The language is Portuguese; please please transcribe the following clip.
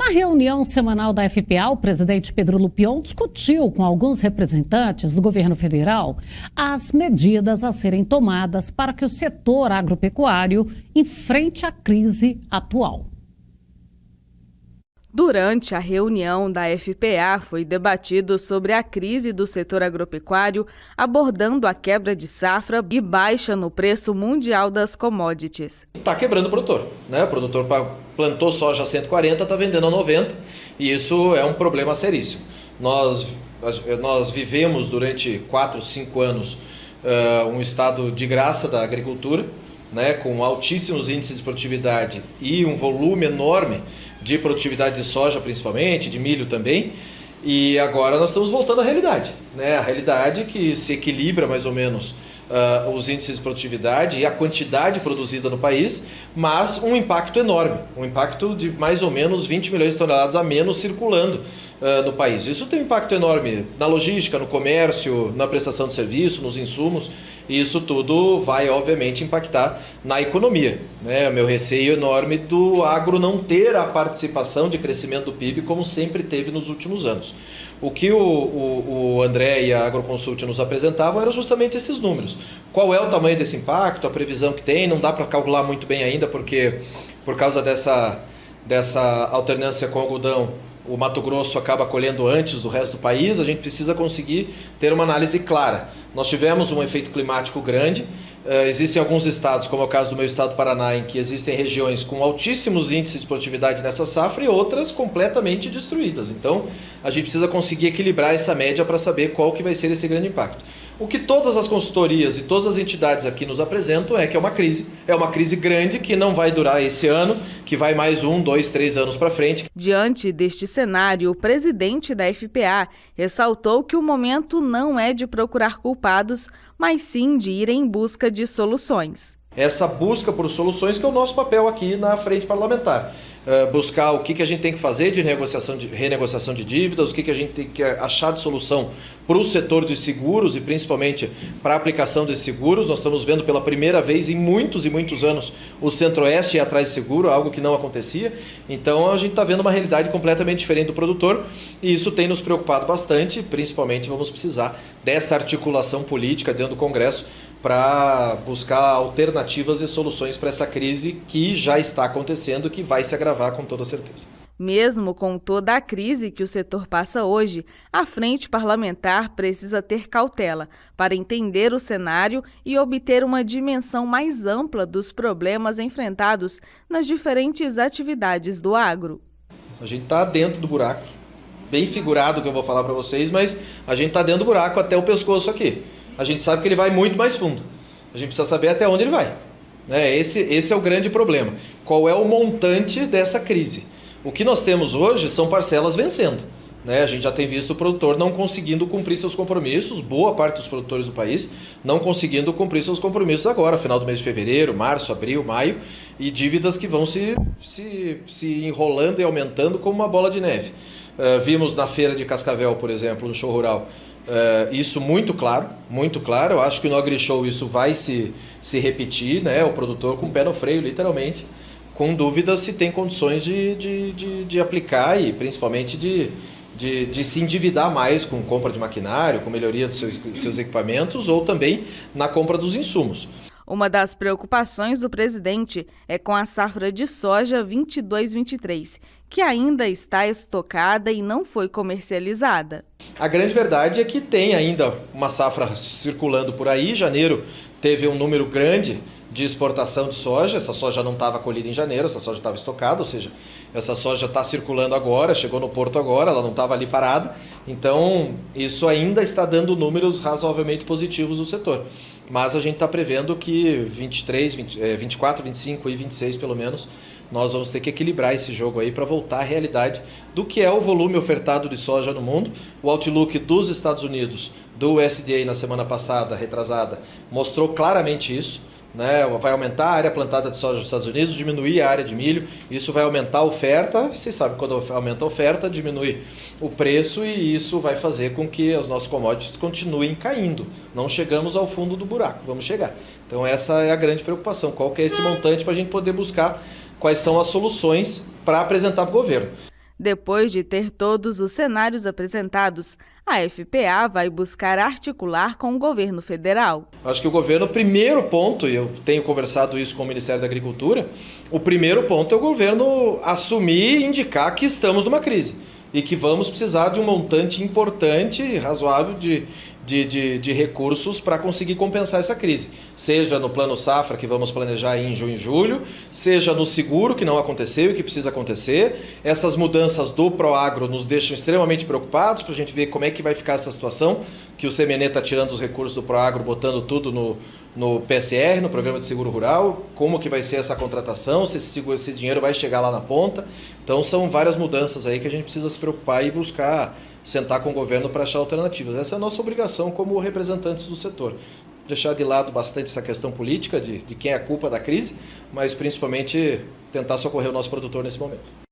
Na reunião semanal da FPA, o presidente Pedro Lupion discutiu com alguns representantes do governo federal as medidas a serem tomadas para que o setor agropecuário enfrente a crise atual. Durante a reunião da FPA, foi debatido sobre a crise do setor agropecuário, abordando a quebra de safra e baixa no preço mundial das commodities. Está quebrando o produtor, né? O produtor plantou soja a 140, está vendendo a 90, e isso é um problema seríssimo. Nós vivemos durante 4, 5 anos um estado de graça da agricultura, né? Com altíssimos índices de produtividade e um volume enorme de produtividade de soja principalmente, de milho também, e agora nós estamos voltando à realidade, né? A realidade que se equilibra mais ou menos os índices de produtividade e a quantidade produzida no país, mas um impacto enorme, um impacto de mais ou menos 20 milhões de toneladas a menos circulando no país. Isso tem um impacto enorme na logística, no comércio, na prestação de serviço, nos insumos, e isso tudo vai obviamente impactar na economia, né? Meu receio enorme do agro não ter a participação de crescimento do PIB como sempre teve nos últimos anos. O que o André e a Agroconsult nos apresentavam eram justamente esses números. Qual é o tamanho desse impacto, a previsão que tem, não dá para calcular muito bem ainda, porque por causa dessa alternância com algodão, o Mato Grosso acaba colhendo antes do resto do país, a gente precisa conseguir ter uma análise clara. Nós tivemos um efeito climático grande, existem alguns estados, como é o caso do meu estado do Paraná, em que existem regiões com altíssimos índices de produtividade nessa safra e outras completamente destruídas. Então, a gente precisa conseguir equilibrar essa média para saber qual que vai ser esse grande impacto. O que todas as consultorias e todas as entidades aqui nos apresentam é que é uma crise grande que não vai durar esse ano, que vai mais 1, 2, 3 anos para frente. Diante deste cenário, o presidente da FPA ressaltou que o momento não é de procurar culpados, mas sim de ir em busca de soluções. Essa busca por soluções que é o nosso papel aqui na frente parlamentar. Buscar o que a gente tem que fazer de renegociação de dívidas, o que a gente tem que achar de solução para o setor de seguros e principalmente para a aplicação desses seguros. Nós estamos vendo pela primeira vez em muitos e muitos anos o Centro-Oeste ir atrás de seguro, algo que não acontecia. Então a gente está vendo uma realidade completamente diferente do produtor e isso tem nos preocupado bastante, principalmente vamos precisar dessa articulação política dentro do Congresso para buscar alternativas e soluções para essa crise que já está acontecendo, que vai se agravar com toda certeza. Mesmo com toda a crise que o setor passa hoje, a frente parlamentar precisa ter cautela para entender o cenário e obter uma dimensão mais ampla dos problemas enfrentados nas diferentes atividades do agro. A gente está dentro do buraco, bem figurado que eu vou falar para vocês, mas a gente está dentro do buraco até o pescoço aqui. A gente sabe que ele vai muito mais fundo. A gente precisa saber até onde ele vai. Esse é o grande problema. Qual é o montante dessa crise? O que nós temos hoje são parcelas vencendo. A gente já tem visto o produtor não conseguindo cumprir seus compromissos, boa parte dos produtores do país não conseguindo cumprir seus compromissos agora, final do mês de fevereiro, março, abril, maio, e dívidas que vão se enrolando e aumentando como uma bola de neve. Vimos na feira de Cascavel, por exemplo, no show rural, isso muito claro, muito claro. Eu acho que no AgriShow isso vai se repetir, o produtor com o pé no freio, literalmente, com dúvidas se tem condições de aplicar e principalmente de se endividar mais com compra de maquinário, com melhoria dos seus equipamentos ou também na compra dos insumos. Uma das preocupações do presidente é com a safra de soja 22-23, que ainda está estocada e não foi comercializada. A grande verdade é que tem ainda uma safra circulando por aí. Janeiro teve um número grande de exportação de soja. Essa soja não estava colhida em janeiro, essa soja estava estocada, ou seja, essa soja está circulando agora, chegou no porto agora, ela não estava ali parada. Então, isso ainda está dando números razoavelmente positivos do setor. Mas a gente está prevendo que 24, 25 e 26, pelo menos, nós vamos ter que equilibrar esse jogo aí para voltar à realidade do que é o volume ofertado de soja no mundo. O outlook dos Estados Unidos, do USDA na semana passada, retrasada, mostrou claramente isso. Vai aumentar a área plantada de soja nos Estados Unidos, diminuir a área de milho, isso vai aumentar a oferta. Vocês sabem, quando aumenta a oferta, diminui o preço e isso vai fazer com que as nossas commodities continuem caindo. Não chegamos ao fundo do buraco, vamos chegar. Então essa é a grande preocupação, qual que é esse montante para a gente poder buscar quais são as soluções para apresentar para o governo. Depois de ter todos os cenários apresentados, a FPA vai buscar articular com o governo federal. Acho que o governo, primeiro ponto, e eu tenho conversado isso com o Ministério da Agricultura, o primeiro ponto é o governo assumir e indicar que estamos numa crise e que vamos precisar de um montante importante e razoável de recursos para conseguir compensar essa crise. Seja no Plano Safra, que vamos planejar aí em junho e julho, seja no seguro, que não aconteceu e que precisa acontecer. Essas mudanças do Proagro nos deixam extremamente preocupados para a gente ver como é que vai ficar essa situação, que o CMN está tirando os recursos do Proagro, botando tudo no PSR, no Programa de Seguro Rural, como que vai ser essa contratação, se esse dinheiro vai chegar lá na ponta. Então são várias mudanças aí que a gente precisa se preocupar e buscar sentar com o governo para achar alternativas. Essa é a nossa obrigação como representantes do setor. Deixar de lado bastante essa questão política de quem é a culpa da crise, mas principalmente tentar socorrer o nosso produtor nesse momento.